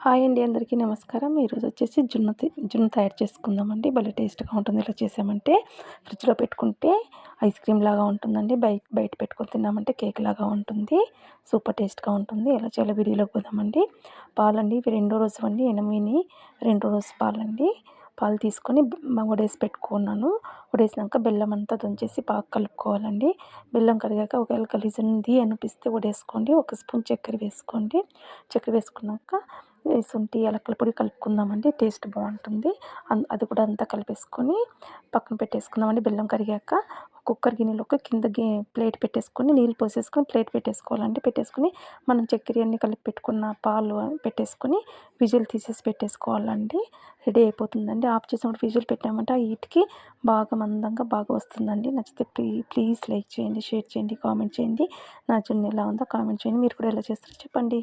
Hi అండి, అందరికీ నమస్కారం. ఈరోజు వచ్చేసి జున్ను తయారు చేసుకుందామండి. భలే టేస్ట్గా ఉంటుంది. ఇలా చేసామంటే ఫ్రిడ్జ్లో పెట్టుకుంటే ఐస్ క్రీమ్ లాగా ఉంటుందండి. బయట పెట్టుకొని తిన్నామంటే కేక్ లాగా ఉంటుంది. సూపర్ టేస్ట్గా ఉంటుంది. ఎలా చేయాలో వీడియోలోకి పోదామండి. పాలండి, ఇవి రెండో రోజు అండి. ఎనిమిది రెండో రోజు పాలండి. పాలు తీసుకొని వడేసి పెట్టుకున్నాను. వడేసినాక బెల్లం అంతా దంచేసి బాగా కలుపుకోవాలండి. బెల్లం కరిగాక ఒకవేళ గలీజ్ ఉంది అనిపిస్తే వడేసుకోండి. ఒక స్పూన్ చక్కెర వేసుకోండి. చక్కెర వేసుకున్నాక శుంఠి యాలకుల పొడి కలుపుకుందామండి. టేస్ట్ బాగుంటుంది. అది కూడా అంతా కలిపేసుకొని పక్కన పెట్టేసుకుందామండి. బెల్లం కరిగాక కుక్కర్ గిన్నెలోకి కింద ప్లేట్ పెట్టేసుకొని నీళ్ళు పోసేసుకొని ప్లేట్ పెట్టేసుకోవాలండి. పెట్టేసుకొని మనం చక్కెర అన్నీ కలిపి పెట్టుకున్న పాలు పెట్టేసుకొని విజిల్ తీసేసి పెట్టేసుకోవాలండి. రెడీ అయిపోతుందండి. ఆఫ్ చేసినప్పుడు విజిల్ పెట్టామంటే ఆ హీట్కి బాగా మందంగా బాగా వస్తుందండి. నచ్చితే ప్లీజ్ లైక్ చేయండి, షేర్ చేయండి, కామెంట్ చేయండి. నా జున్ను ఎలా ఉందో కామెంట్ చేయండి. మీరు కూడా ఎలా చేస్తారో చెప్పండి.